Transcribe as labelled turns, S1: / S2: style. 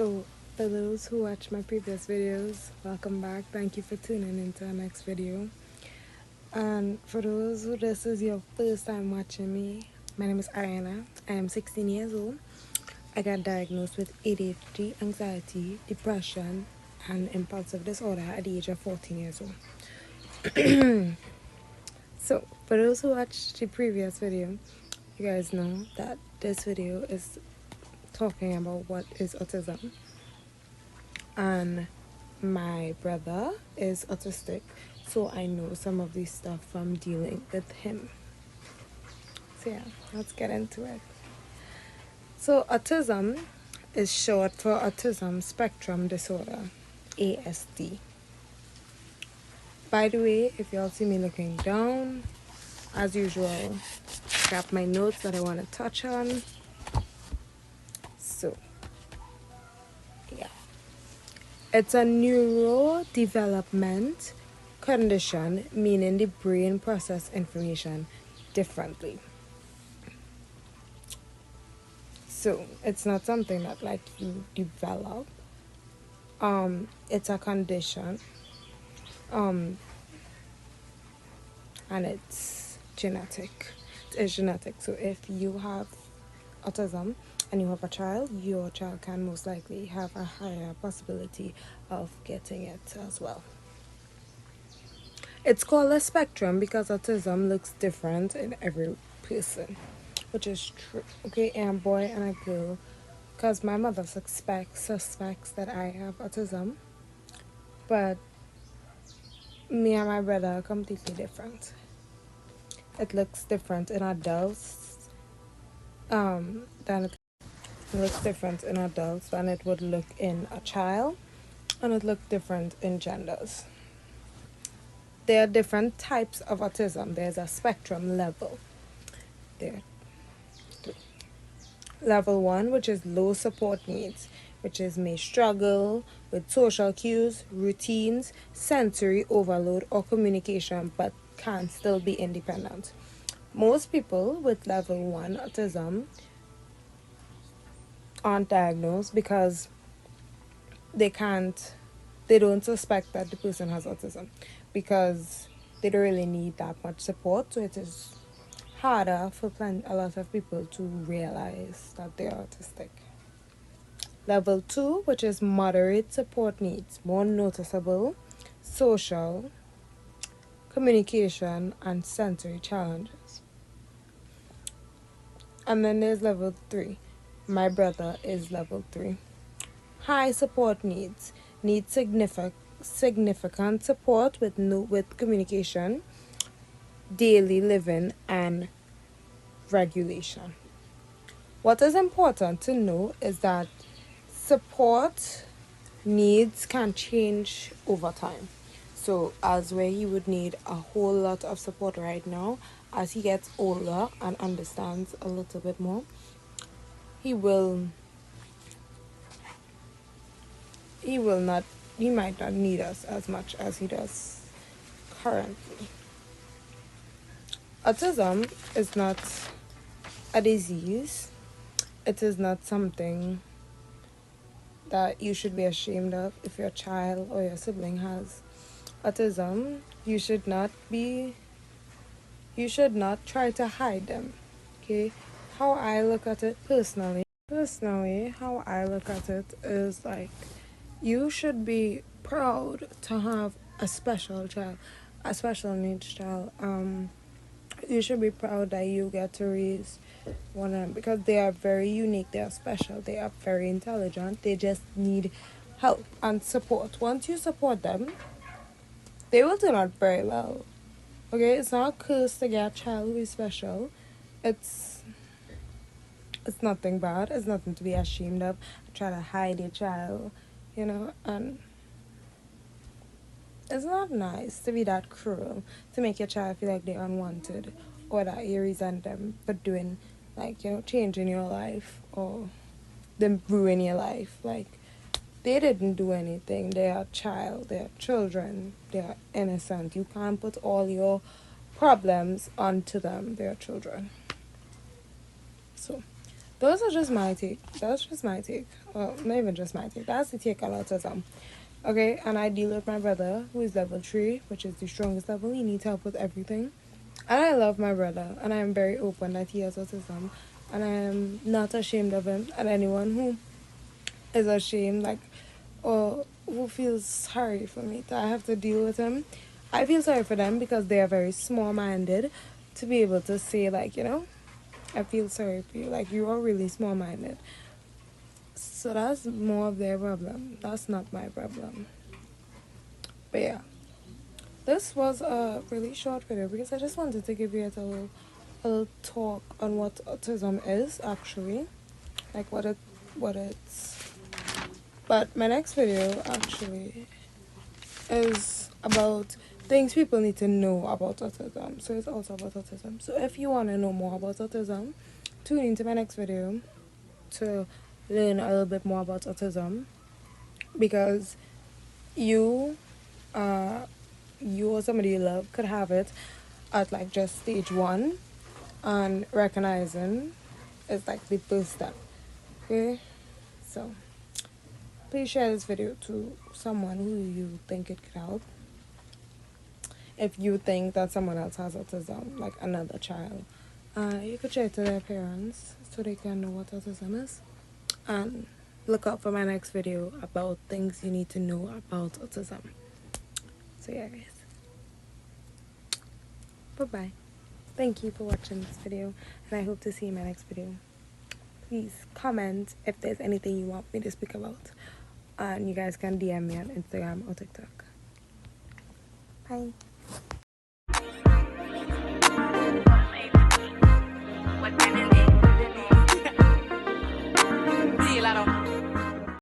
S1: So, for those who watched my previous videos, welcome back. Thank you for tuning into our next video. And for those who this is your first time watching me, my name is Ariana. I am 16 years old. I got diagnosed with ADHD, anxiety, depression, and impulsive disorder at the age of 14 years old. So, for those who watched the previous video, you guys know that this video is talking about what is autism. And my brother is autistic, so I know some of this stuff from dealing with him. So yeah, let's get into it. So autism is short for autism spectrum disorder, ASD. By the way, if y'all see me looking down, as usual, I got my notes that I want to touch on. So yeah, it's a neurodevelopment condition, meaning the brain processes information differently. So it's not something that like you develop. It's a condition. And it's genetic. It's genetic. So if you have autism and you have a child, your child can most likely have a higher possibility of getting it as well. It's called a spectrum because autism looks different in every person, which is true. Okay, and a boy and a girl, because my mother suspects that I have autism, but me and my brother are completely different. It looks different in adults, than it looks different in adults than it would look in a child, and it looks different in genders. There are different types of autism. There's a spectrum level. There. Level 1, which is low support needs, which is may struggle with social cues, routines, sensory overload, or communication, but can still be independent. Most people with level 1 autism aren't diagnosed because they don't suspect that the person has autism because they don't really need that much support, so it is harder for a lot of people to realize that they're autistic. Level 2, which is moderate support needs, more noticeable social, communication, and sensory challenges. And then there's level 3. My brother is level 3. High support needs, need significant support with communication, daily living, and regulation. What is important to know is that support needs can change over time. So as where he would need a whole lot of support right now, as he gets older and understands a little bit more, he might not need us as much as he does currently. Autism is not a disease. It is not something that you should be ashamed of if your child or your sibling has autism. You should not try to hide them. Okay? How I look at it personally, how I look at it is like, you should be proud to have a special child, a special needs child. You should be proud that you get to raise one of them because they are very unique, they are special, they are very intelligent, they just need help and support. Once you support them, they will turn out very well. Okay, it's not a curse to get a child who is special. It's nothing bad, it's nothing to be ashamed of. Try to hide your child, and it's not nice to be that cruel, to make your child feel like they're unwanted or that you resent them for doing, changing your life or them ruin your life. Like, they didn't do anything. They are a child, they are children, they are innocent. You can't put all your problems onto them. They are children. So, those are just my take. That's just my take. Well, not even just my take. That's the take on autism. Okay, and I deal with my brother, who is level 3, which is the strongest level. He needs help with everything. And I love my brother, and I am very open that he has autism. And I am not ashamed of him. And anyone who is ashamed, like, or who feels sorry for me that I have to deal with him, I feel sorry for them because they are very small-minded to be able to say, like, I feel sorry for you. Like, you are really small-minded. So that's more of their problem. That's not my problem. But yeah, this was a really short video because I just wanted to give you a little talk on what autism is actually, like what it's. But my next video actually is about things people need to know about autism. So it's also about autism. So if you want to know more about autism, tune into my next video to learn a little bit more about autism, because you you or somebody you love could have it at like just stage 1, and recognizing is like the first step. Okay, so please share this video to someone who you think it could help. If you think that someone else has autism, like another child, you could share it to their parents so they can know what autism is. And look out for my next video about things you need to know about autism. So yeah, guys. Bye-bye. Thank you for watching this video, and I hope to see you in my next video. Please comment if there's anything you want me to speak about. And you guys can DM me on Instagram or TikTok. Bye.